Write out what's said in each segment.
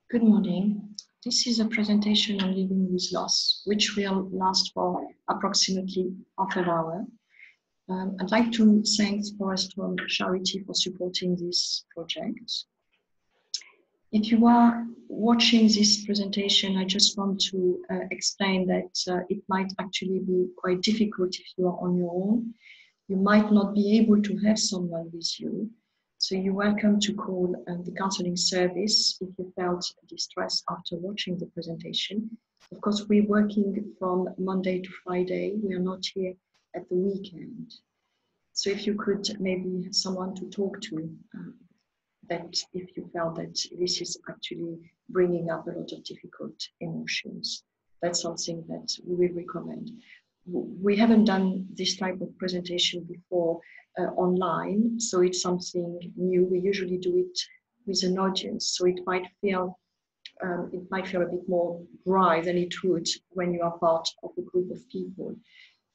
Good morning. This is a presentation on living with loss, which will last for approximately half an hour. I'd like to thank Forest Home Charity for supporting this project. If you are watching this presentation, I just want to explain that it might actually be quite difficult if you are on your own. You might not be able to have someone with you. So you're welcome to call the counseling service if you felt distress after watching the presentation. Of course, we're working from Monday to Friday. We are not here at the weekend. So if you could maybe have someone to talk to, that if you felt that this is actually bringing up a lot of difficult emotions, that's something that we will recommend. We haven't done this type of presentation before online, so it's something new. We usually do it with an audience, so it might feel a bit more dry than it would when you are part of a group of people.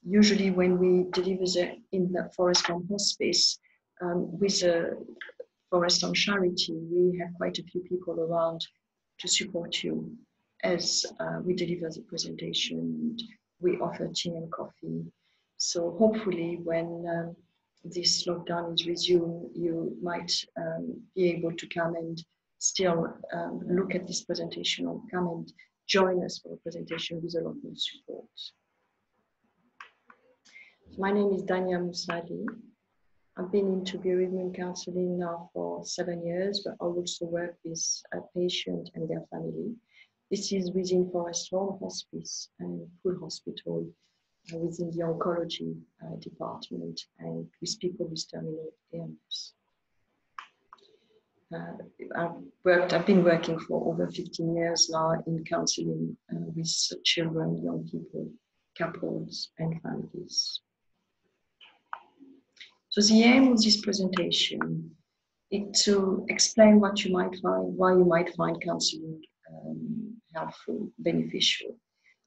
Usually, when we deliver in the Forest Home Hospice with a Forest Home Charity, we have quite a few people around to support you as we deliver the presentation, and we offer tea and coffee. So hopefully when this lockdown is resumed, you might be able to come and still look at this presentation or come and join us for the presentation with a lot more support. So my name is Dania Moussalli. I've been into bereavement counseling now for 7 years, but I also work with a patient and their family. This is within Forest Home Hospice and Pool Hospital within the oncology department and with people with terminal illness. I've been working for over 15 years now in counseling with children, young people, couples and families. So the aim of this presentation is to explain what you might find, why you might find counseling helpful, beneficial.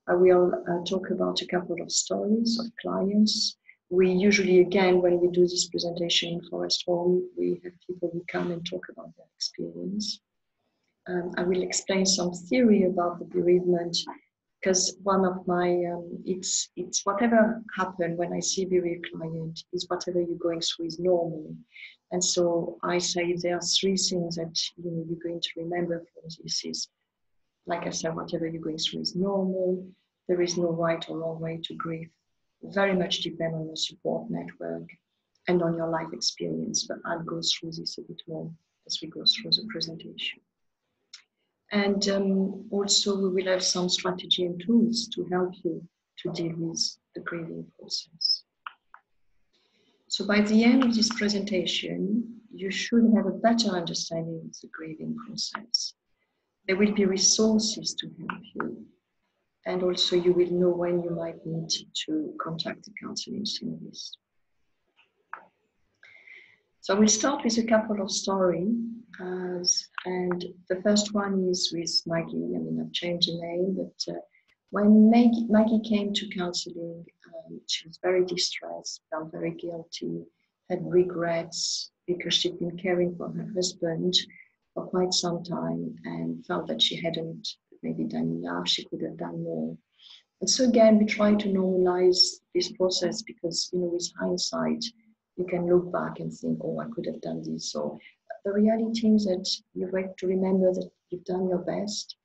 I will talk about a couple of stories of clients. We usually, again, when we do this presentation in Forest Home, we have people who come and talk about their experience. I will explain some theory about the bereavement, because one of my, it's whatever happened when I see a bereaved client is whatever you're going through is normal. And so I say there are 3 things that you're going to remember from this is, like I said, whatever you're going through is normal. There is no right or wrong way to grieve. Very much depend on your support network and on your life experience, but I'll go through this a bit more as we go through the presentation. And also we will have some strategy and tools to help you to deal with the grieving process. So by the end of this presentation, you should have a better understanding of the grieving process. There will be resources to help you. And also you will know when you might need to contact the counseling service. So we'll start with a couple of stories. And the first one is with Maggie. I mean, I've changed the name, but when Maggie came to counseling, she was very distressed, felt very guilty, had regrets because she'd been caring for her husband for quite some time and felt that she hadn't maybe done enough, she could have done more. And so again, we try to normalize this process because, with hindsight, you can look back and think, oh, I could have done this. So the reality is that you have to remember that you've done your best.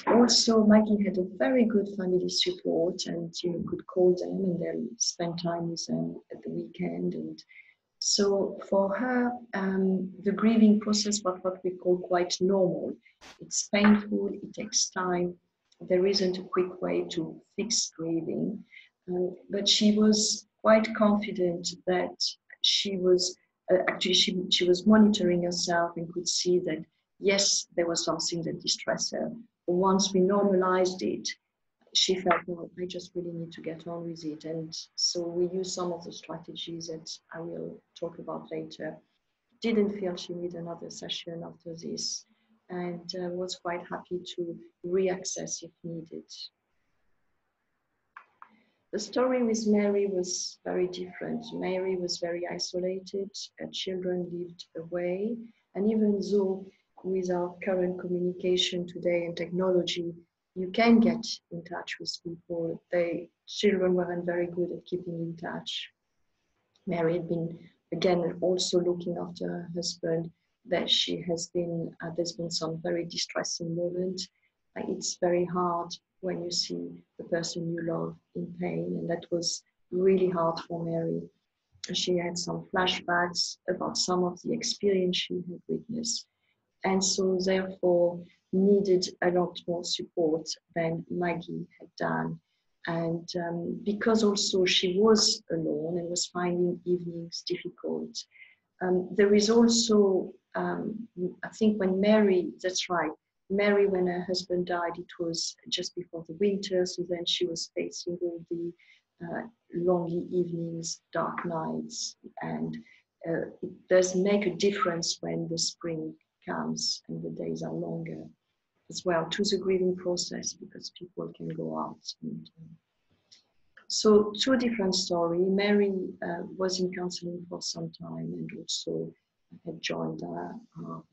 Also, Maggie had a very good family support, and you could call them and they'll spend time with them at the weekend. And so for her, the grieving process was what we call quite normal. It's painful, it takes time. There isn't a quick way to fix grieving, but she was quite confident that she was she was monitoring herself and could see that yes, there was something that distressed her. But once we normalized it, she felt, well, I just really need to get on with it. And so we used some of the strategies that I will talk about later. Didn't feel she needed another session after this, and was quite happy to reaccess if needed. The story with Mary was very different. Mary was very isolated. Her children lived away. And even though with our current communication today and technology, you can get in touch with people. Children weren't very good at keeping in touch. Mary had been, again, also looking after her husband, that she has been, there's been some very distressing moments. It's very hard when you see the person you love in pain, and that was really hard for Mary. She had some flashbacks about some of the experience she had witnessed, and so therefore needed a lot more support than Maggie had done. And because also she was alone and was finding evenings difficult, there is also, I think when Mary, that's right, Mary, when her husband died, it was just before the winter, so then she was facing all the lonely evenings, dark nights, and it does make a difference when the spring comes and the days are longer as well to the grieving process, because people can go out. And, so two different stories. Mary was in counselling for some time and also had joined our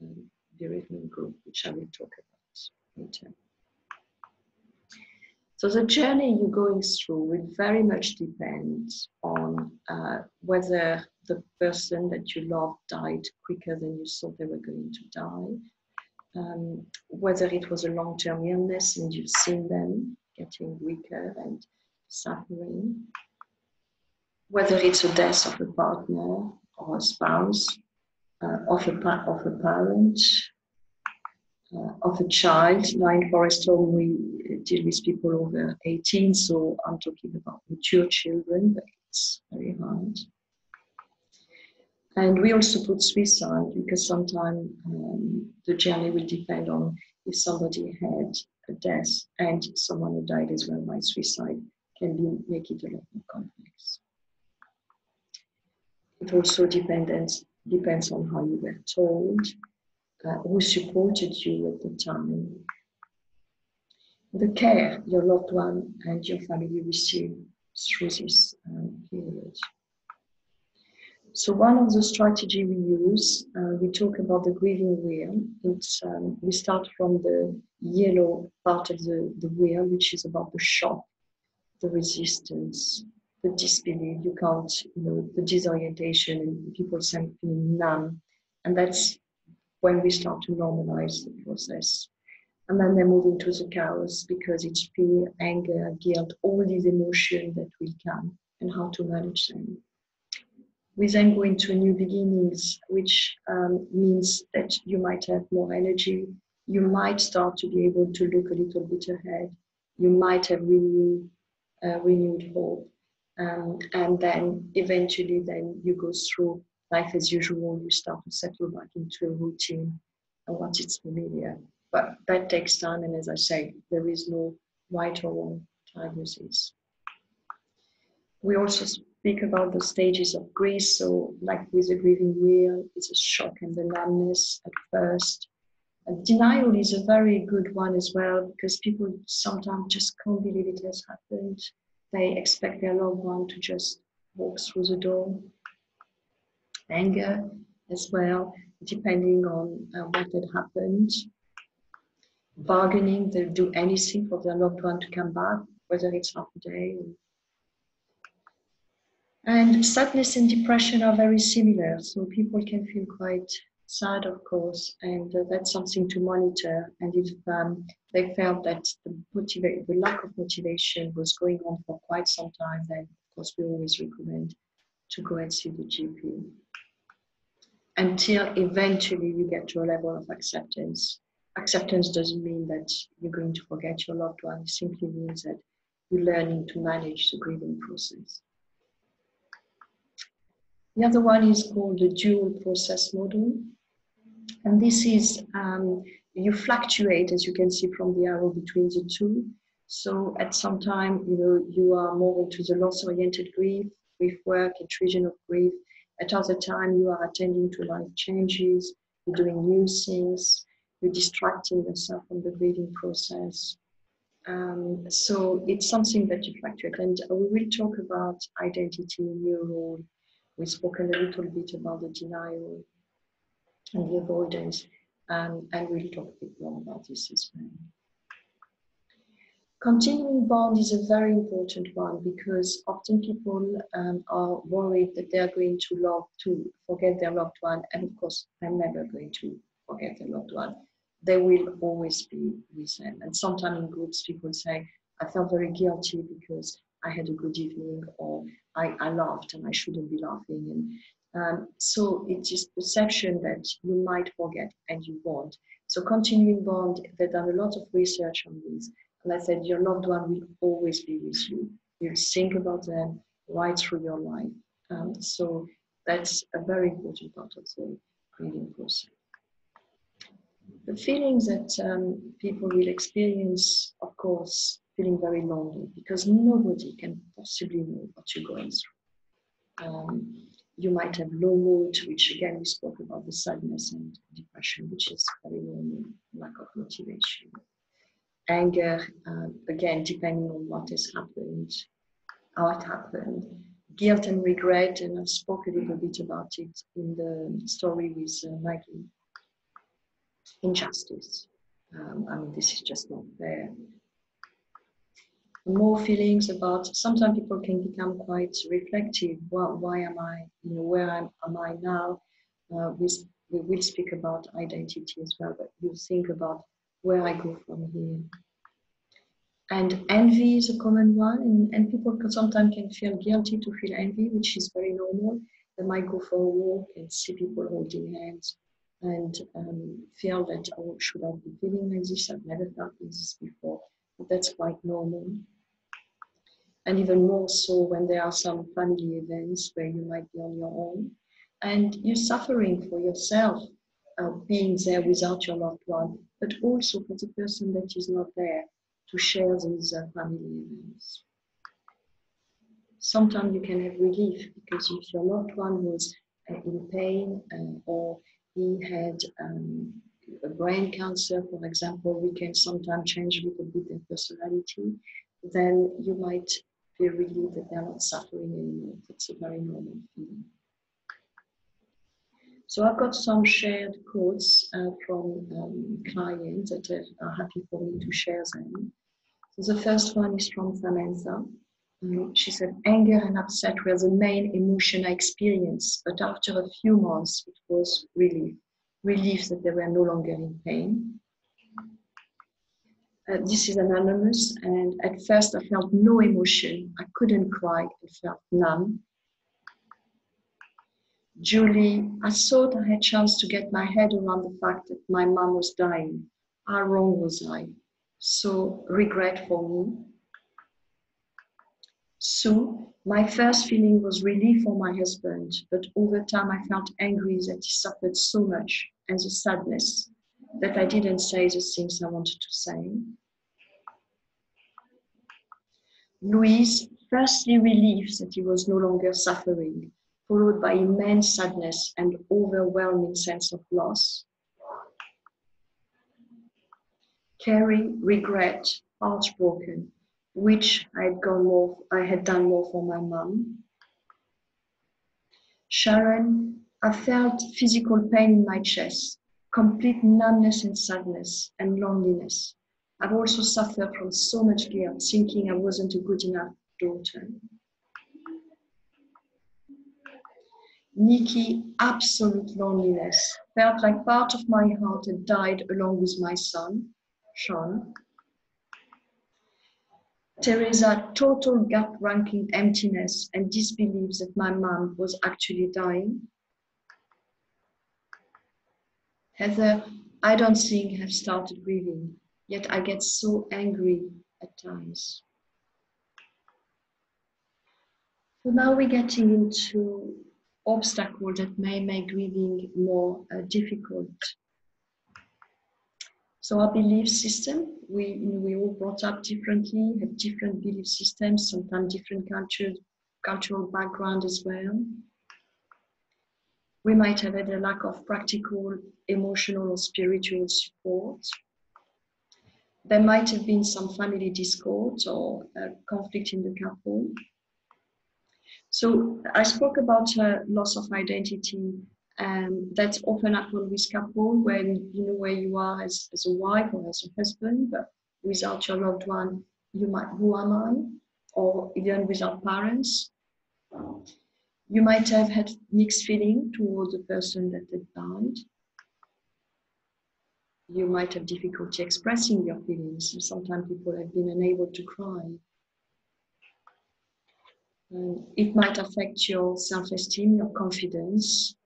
bereavement group, which I will talk about later. So the journey you're going through will very much depend on whether the person that you love died quicker than you thought they were going to die, whether it was a long-term illness and you've seen them getting weaker and suffering, whether it's a death of a partner or a spouse, of a parent, of a child. Now in Forest Home, we deal with people over 18, so I'm talking about mature children, but it's very hard. And we also put suicide, because sometimes the journey will depend on if somebody had a death and someone who died as well by suicide, make it a lot more complex. It also depends on how you were told, who supported you at the time, the care your loved one and your family received through this period. So one of the strategies we use, we talk about the grieving wheel. It's, we start from the yellow part of the wheel, which is about the shock, the resistance, the disbelief, you can't, the disorientation, and people seem feeling numb. And that's when we start to normalize the process. And then they move into the chaos, because it's fear, anger, guilt, all these emotions that will come and how to manage them. We then go into new beginnings, which means that you might have more energy. You might start to be able to look a little bit ahead. You might have renewed hope. And then eventually then you go through life as usual. You start to settle back into a routine and what is familiar. But that takes time, and as I say, there is no right or wrong diagnosis. We also speak about the stages of grief. So like with the grieving wheel, it's a shock and the numbness at first. And denial is a very good one as well, because people sometimes just can't believe it has happened. They expect their loved one to just walk through the door. Anger as well, depending on what had happened. Bargaining, they'll do anything for their loved one to come back, whether it's half a day. And sadness and depression are very similar, so people can feel quite sad, of course, and that's something to monitor. And if they felt that the lack of motivation was going on for quite some time, then of course we always recommend to go and see the GP. Until eventually you get to a level of acceptance. Acceptance doesn't mean that you're going to forget your loved one. It simply means that you're learning to manage the grieving process. The other one is called the dual process model. And this is, you fluctuate, as you can see from the arrow, between the two. So at some time, you are more into the loss-oriented grief work, intrusion of grief. At other time, you are attending to life changes, you're doing new things, you're distracting yourself from the grieving process. So it's something that you fluctuate. And we will talk about identity, new role. We've spoken a little bit about the denial and the avoidance. And we'll talk a bit more about this as well. Continuing bond is a very important one because often people are worried that they are going to forget their loved one, and of course, I'm never going to forget their loved one. They will always be with them. And sometimes in groups, people say, I felt very guilty because I had a good evening, or I laughed and I shouldn't be laughing. And so it is perception that you might forget and you won't. So continuing bond, they've done a lot of research on this. And I said, your loved one will always be with you. You'll think about them right through your life. So that's a very important part of the grieving process. The feelings that people will experience, of course, feeling very lonely because nobody can possibly know what you're going through. You might have low mood, which again, we spoke about the sadness and depression, which is very normal, lack of motivation. Anger, again, depending on what has happened, how it happened. Guilt and regret, and I spoke a little bit about it in the story with Maggie. Injustice. I mean, this is just not fair. More feelings about, sometimes people can become quite reflective. Well, why am I, where am I now? We will speak about identity as well, but you think about where I go from here. And envy is a common one, and people sometimes can feel guilty to feel envy, which is very normal. They might go for a walk and see people holding hands and feel that, oh, should I be feeling like this? I've never felt this before, but that's quite normal. And even more so when there are some family events where you might be on your own and you're suffering for yourself, being there without your loved one, but also for the person that is not there to share these family events. Sometimes you can have relief because if your loved one was in pain or he had a brain cancer, for example, we can sometimes change a little bit their personality, then you might feel relieved that they're not suffering anymore. That's a very normal feeling. So I've got some shared quotes from clients that are happy for me to share them. So the first one is from Samantha. She said, anger and upset were the main emotion I experienced, but after a few months, it was relief. Relief that they were no longer in pain. This is anonymous, and at first I felt no emotion. I couldn't cry, I felt numb. Julie, I thought I had a chance to get my head around the fact that my mom was dying. How wrong was I? So regret for me. Sue, my first feeling was relief for my husband, but over time I felt angry that he suffered so much and the sadness that I didn't say the things I wanted to say. Louise, firstly relief that he was no longer suffering, followed by immense sadness and overwhelming sense of loss. Carrie, regret, heartbroken, which I had done more for my mum. Sharon, I felt physical pain in my chest, complete numbness and sadness and loneliness. I've also suffered from so much guilt, thinking I wasn't a good enough daughter. Nikki, absolute loneliness. Felt like part of my heart had died along with my son, Sean. Teresa, total gut-wrenching emptiness and disbelief that my mom was actually dying. Heather, I don't think I've started grieving, yet I get so angry at times. So now we're getting into obstacles that may make grieving more difficult. So our belief system, we all brought up differently, have different belief systems, sometimes different cultural background as well. We might have had a lack of practical, emotional or spiritual support. There might have been some family discord or conflict in the couple. So I spoke about loss of identity That's often happens with couple when you know where you are as a wife or as a husband, but without your loved one, you might, who am I? Or even without parents. You might have had mixed feeling towards the person that had died. You might have difficulty expressing your feelings. Sometimes people have been unable to cry. It might affect your self-esteem, your confidence.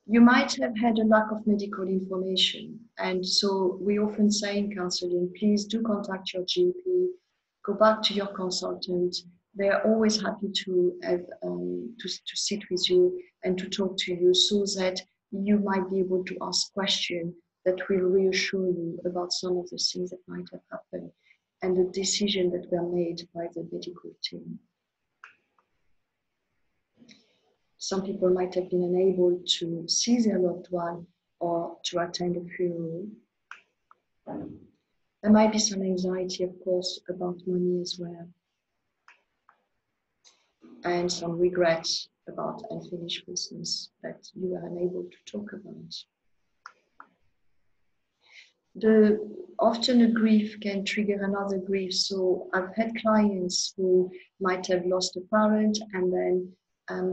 You might have had a lack of medical information. And so we often say in counseling, please do contact your GP, go back to your consultant. They're always happy to have to sit with you and to talk to you so that you might be able to ask questions that will reassure you about some of the things that might have happened and the decisions that were made by the medical team. Some people might have been unable to see their loved one or to attend a funeral. There might be some anxiety, of course, about money as well. And some regrets about unfinished business that you were unable to talk about. Often a grief can trigger another grief. So I've had clients who might have lost a parent and then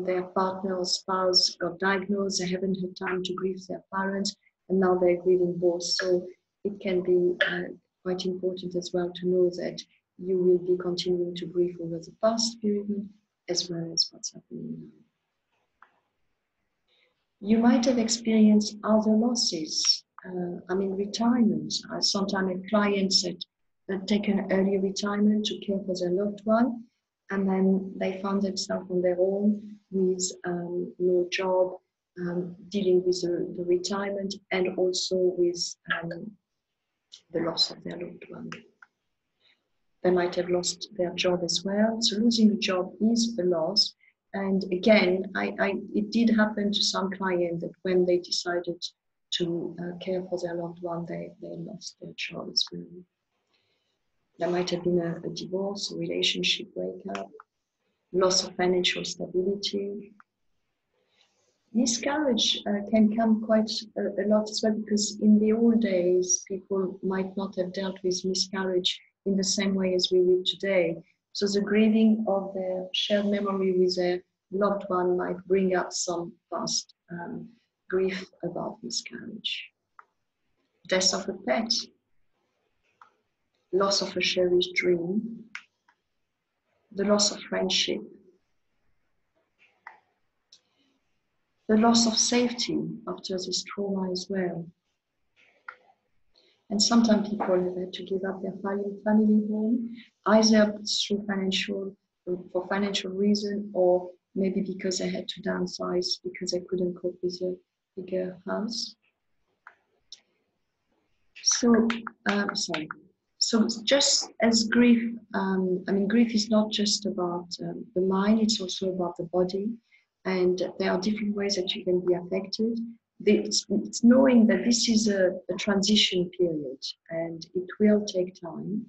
their partner or spouse got diagnosed. They haven't had time to grieve their parents and now they're grieving both. So it can be quite important as well to know that you will be continuing to grieve over the past bereavement as well as what's happening now. You might have experienced other losses. Retirement. Sometimes a client that take an early retirement to care for their loved one, and then they found themselves on their own with no job, dealing with the retirement and also with the loss of their loved one. They might have lost their job as well. So losing a job is a loss. And again, it did happen to some clients that when they decided to care for their loved one, they lost their job as well. There might have been a divorce, a relationship breakup, loss of financial stability. Miscarriage can come quite a lot as well, because in the old days, people might not have dealt with miscarriage in the same way as we will today. So the grieving of their shared memory with their loved one might bring up some past grief about miscarriage. Death of a pet, loss of a cherished dream, the loss of friendship, the loss of safety after this trauma as well. And sometimes people have had to give up their family home, either for financial reason, or maybe because they had to downsize because they couldn't cope with a bigger house. So, So just as grief, grief is not just about the mind, it's also about the body. And there are different ways that you can be affected. It's knowing that this is a transition period and it will take time.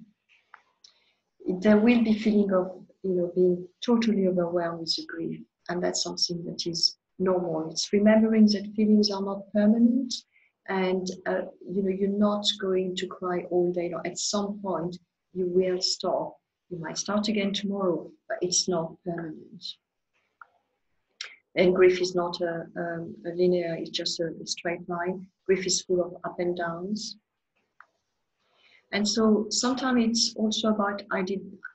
There will be feeling of being totally overwhelmed with the grief, and that's something that is normal. It's remembering that feelings are not permanent, and you're not going to cry all day long. At some point, you will stop. You might start again tomorrow, but it's not permanent. And grief is not a linear, it's just a straight line. Grief is full of up and downs. And so sometimes it's also about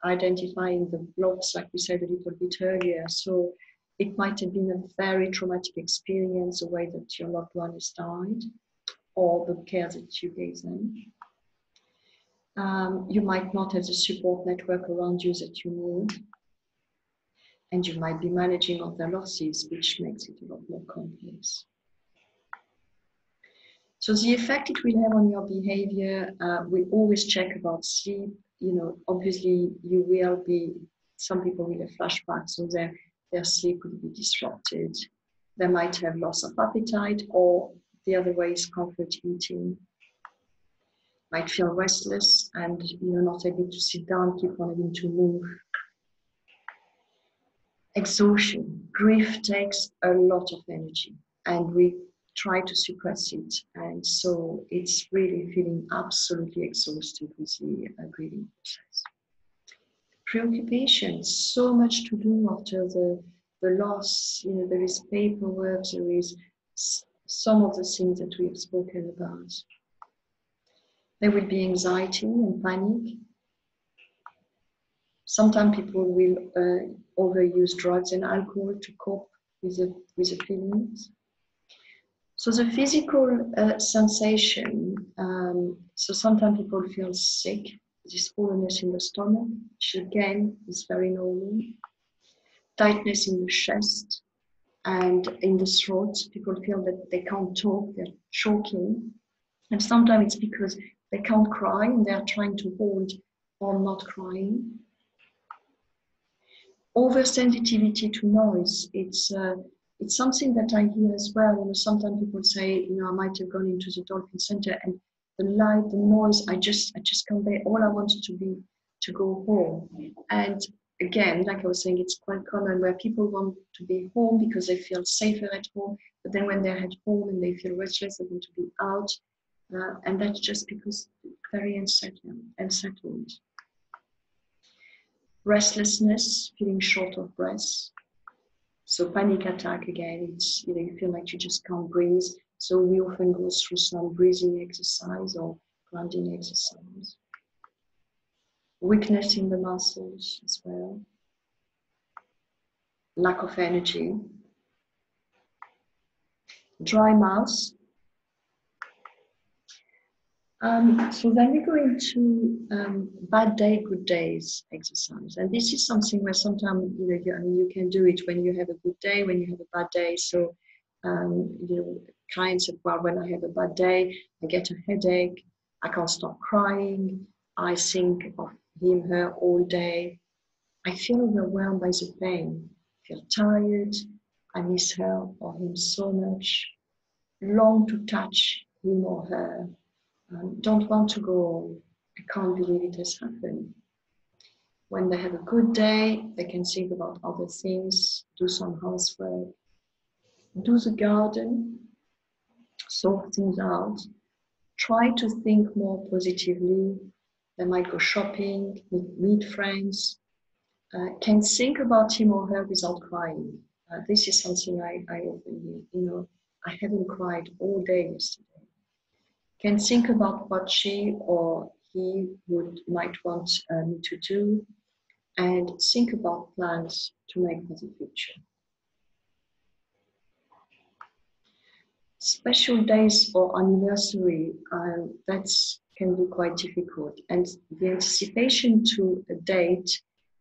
identifying the blocks, like we said a little bit earlier. So it might have been a very traumatic experience, the way that your loved one has died, or the care that you gave them. You might not have the support network around you that you need. And you might be managing other losses, which makes it a lot more complex. So the effect it will have on your behavior, we always check about sleep. Obviously some people will have flashbacks, so their sleep will be disrupted. They might have loss of appetite, or the other way is comfort eating. Might feel restless and not able to sit down, keep on having to move. Exhaustion. Grief takes a lot of energy and we try to suppress it. And so it's really feeling absolutely exhausted with the grieving process. Preoccupation, so much to do after the loss. You know, there is paperwork, there is some of the things that we have spoken about. There will be anxiety and panic. Sometimes people will overuse drugs and alcohol to cope with the feelings. So the physical sensation, so sometimes people feel sick, this fullness in the stomach, which again is very normal. Tightness in the chest and in the throat. People feel that they can't talk, they're choking. And sometimes it's because they can't cry and they're trying to hold on not crying. Oversensitivity to noise. It's something that I hear as well. You know, sometimes people say, you know, I might have gone into the Dolphin Center and the light, the noise, I just can't bear. All I wanted to go home. And again, like I was saying, it's quite common where people want to be home because they feel safer at home. But then when they're at home and they feel restless, they want to be out. And that's just because very unsettled. Restlessness, feeling short of breath. So panic attack again, it's, you know, you feel like you just can't breathe. So we often go through some breathing exercise or grounding exercise. Weakness in the muscles as well. Lack of energy. Dry mouth. So then we go into bad day, good days exercise. And this is something where sometimes, you know, you can do it when you have a good day, when you have a bad day. So, you know, clients say, well, when I have a bad day, I get a headache, I can't stop crying, I think of him, her all day. I feel overwhelmed by the pain, I feel tired, I miss her or him so much, long to touch him or her. Don't want to go, I can't believe it has happened. When they have a good day, they can think about other things, do some housework, do the garden, sort things out, try to think more positively. They might go shopping, meet friends, can think about him or her without crying. This is something I often, you know, I haven't cried all day yesterday. Can think about what she or he might want me to do and think about plans to make for the future. Special days or anniversary, that can be quite difficult, and the anticipation to a date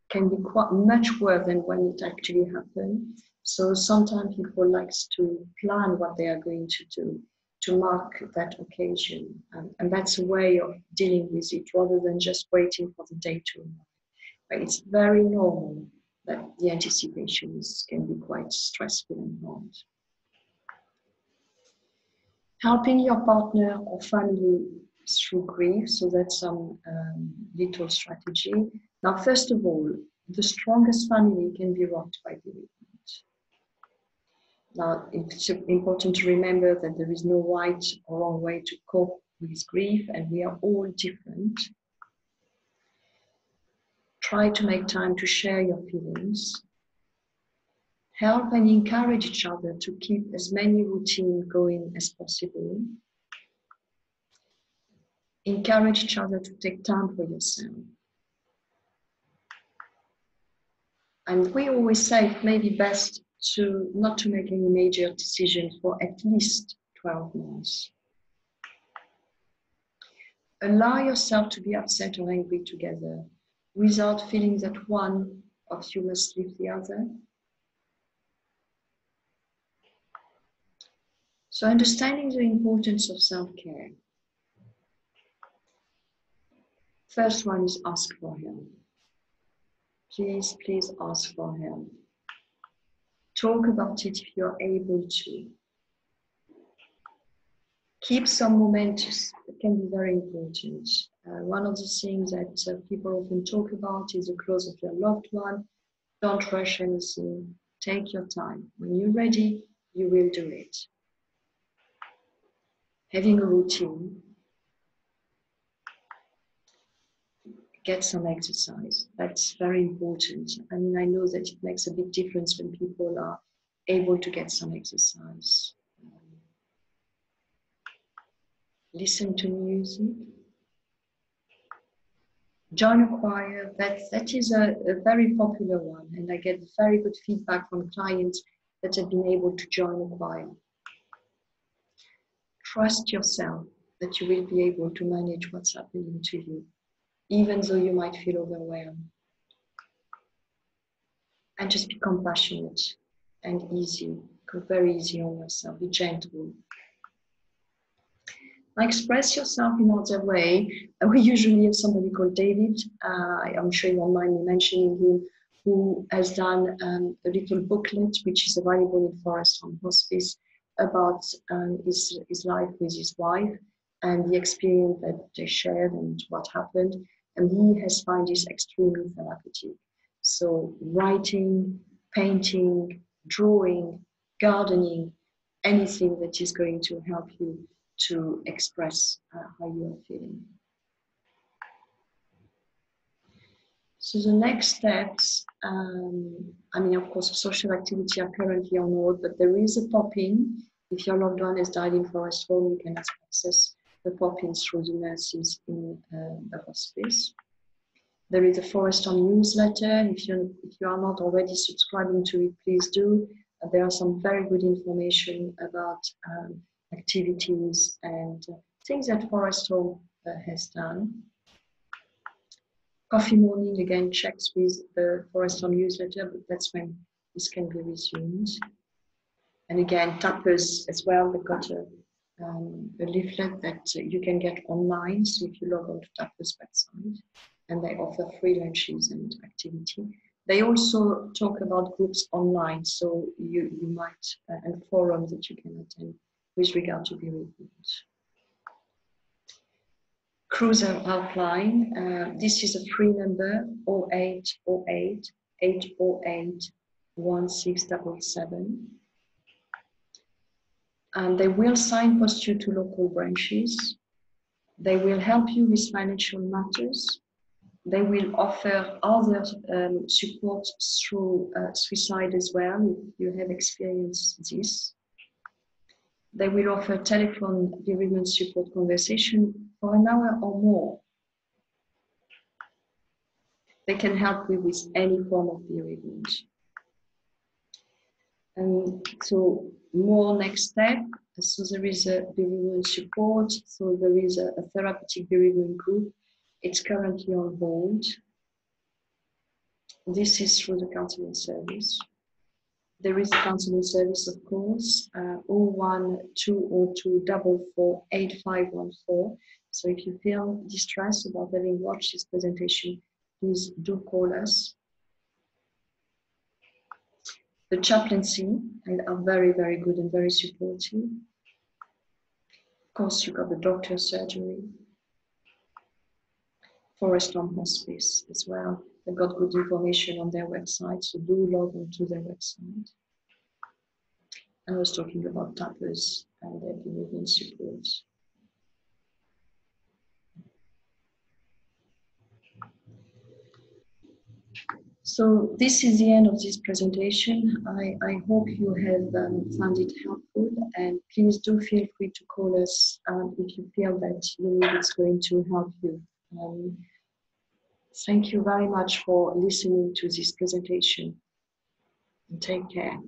can be quite much worse than when it actually happened. So sometimes people like to plan what they are going to do to mark that occasion. And that's a way of dealing with it rather than just waiting for the day to arrive. But it's very normal that the anticipations can be quite stressful and hard. Helping your partner or family through grief, so that's some little strategy. Now, first of all, the strongest family can be rocked by bereavement. Now, it's important to remember that there is no right or wrong way to cope with grief, and we are all different. Try to make time to share your feelings. Help and encourage each other to keep as many routines going as possible. Encourage each other to take time for yourself. And we always say it may be best not to make any major decisions for at least 12 months. Allow yourself to be upset or angry together without feeling that one of you must leave the other. So understanding the importance of self-care. First one is ask for help. Please, please ask for help. Talk about it if you're able to. Keep some mementos. It can be very important. One of the things that people often talk about is the close of their loved one. Don't rush anything. Take your time. When you're ready, you will do it. Having a routine. Get some exercise. That's very important. I mean, I know that it makes a big difference when people are able to get some exercise. Listen to music. Join a choir. That is a very popular one, and I get very good feedback from clients that have been able to join a choir. Trust yourself that you will be able to manage what's happening to you, even though you might feel overwhelmed. And just be compassionate and easy, go very easy on yourself, be gentle. Express yourself in another way. We usually have somebody called David, I'm sure you won't mind me mentioning him, who has done a little booklet which is available in Forest Home Hospice about his life with his wife and the experience that they shared and what happened. And he has found this extremely therapeutic. So writing, painting, drawing, gardening, anything that is going to help you to express how you are feeling. So the next steps, I mean, of course, social activity are currently on hold, but there is a pop-in. If your loved one has died in Forest Home, you can access the pop-in through the nurses in the hospice. There is a Forest Home newsletter. If you are not already subscribing to it, please do. There are some very good information about activities and things that Forest Home has done. Coffee morning, again, checks with the Forest Home newsletter, but that's when this can be resumed. And again, tappers as well, they've got a leaflet that you can get online. So if you log on to tappers website, and they offer free lunches and activity. They also talk about groups online, so you might, and forums that you can attend with regard to bereavement. CRUSE HELPLINE, this is a free number, 0808 808 1677. And they will signpost you to local branches. They will help you with financial matters. They will offer other support through suicide as well, if you have experienced this. They will offer telephone bereavement support conversation for an hour or more. They can help you with any form of bereavement. And so more next step. So there is a bereavement support. So there is a therapeutic bereavement group. It's currently on hold. This is through the counselling service. There is a counselling service, of course, 01202 44 8514. So if you feel distressed about having watched this presentation, please do call us. The chaplaincy are very, very good and very supportive. Of course, you've got the doctor's surgery. Forest Home Hospice as well. They've got good information on their website, so do log on to their website. And I was talking about tappers and their bereavement support. So this is the end of this presentation. I hope you have found it helpful, and please do feel free to call us if you feel that it's going to help you. Thank you very much for listening to this presentation. Take care.